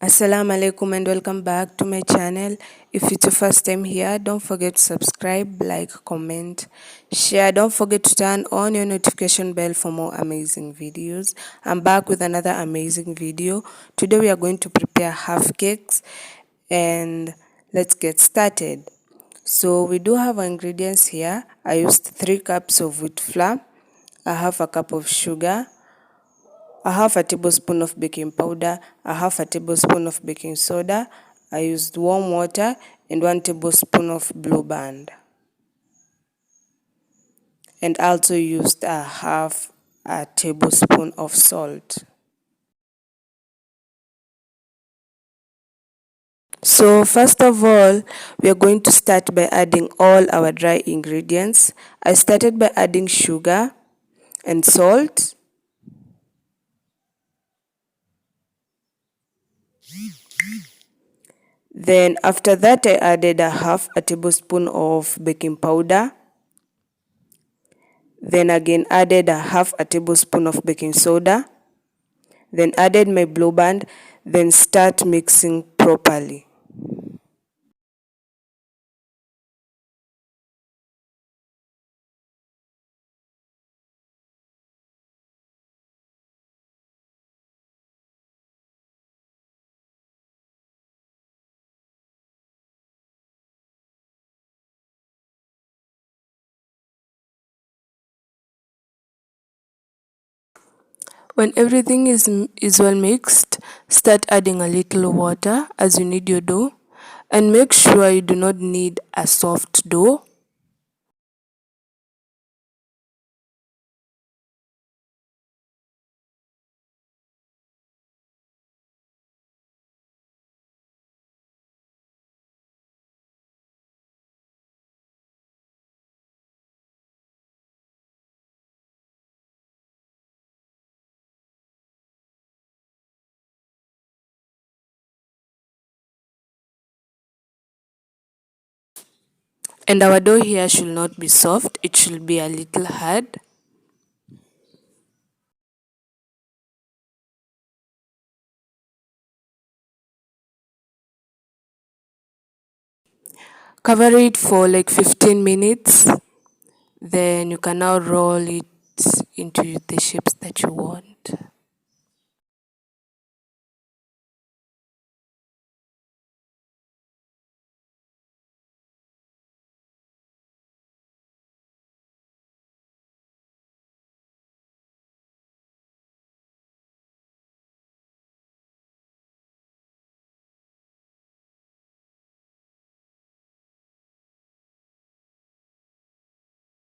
Assalamu alaikum and welcome back to my channel. If it's your first time here, don't forget to subscribe, like, comment, share. Don't forget to turn on your notification bell for more amazing videos. I'm back with another amazing video. Today we are going to prepare half cakes and let's get started. So we do have our ingredients here. I used 3 cups of wheat flour, a half a cup of sugar, a half a tablespoon of baking powder, a half a tablespoon of baking soda. I used warm water and 1 tablespoon of blue band. And also used a half a tablespoon of salt. So first of all, we are going to start by adding all our dry ingredients. I started by adding sugar and salt. Then after that, I added a half a tablespoon of baking powder. Then again added a half a tablespoon of baking soda. Then added my blue band. Then start mixing properly. When everything is well mixed, start adding a little water as you knead your dough, and make sure you do not knead a soft dough. And our dough here should not be soft, it should be a little hard. Cover it for like 15 minutes. Then you can now roll it into the shapes that you want.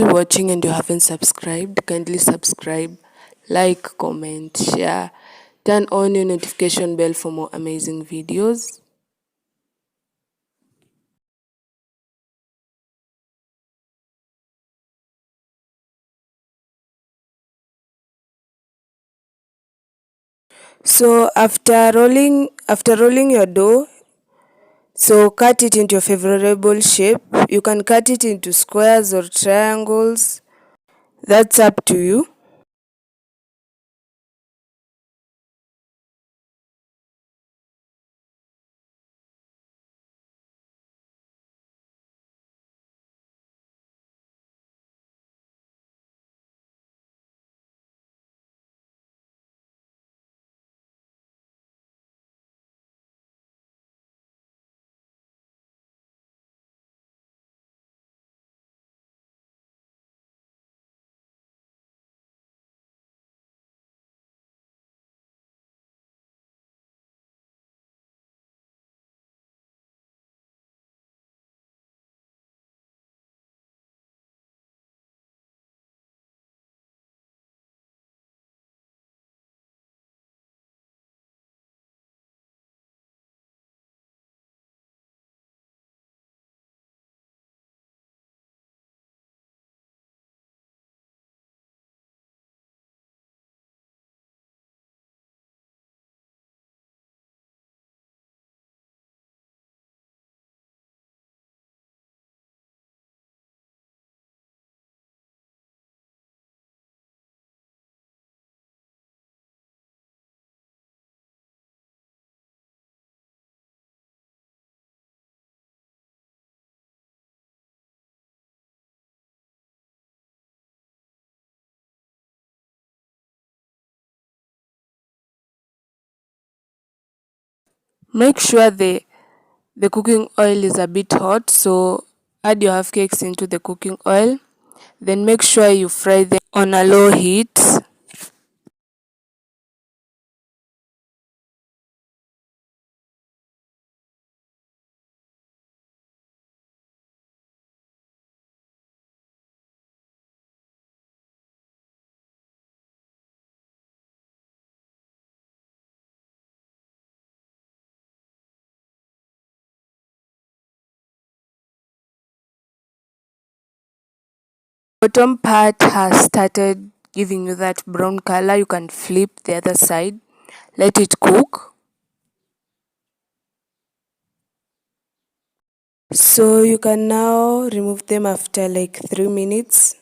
Watching and you haven't subscribed, kindly subscribe, like, comment, share, turn on your notification bell for more amazing videos. So after rolling your dough, so cut it into your favorable shape. You can cut it into squares or triangles. That's up to you. Make sure the cooking oil is a bit hot, so add your half cakes into the cooking oil. Then make sure you fry them on a low heat. Bottom part has started giving you that brown color. You can flip the other side, let it cook. So you can now remove them after like 3 minutes.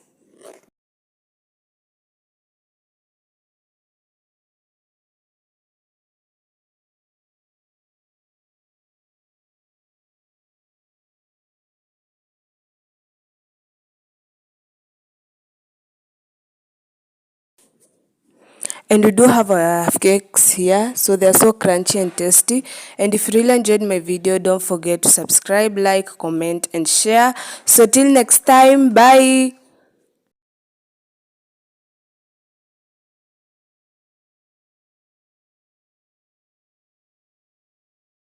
And we do have our cakes here, so they're so crunchy and tasty. And if you really enjoyed my video, don't forget to subscribe, like, comment and share. So till next time, bye.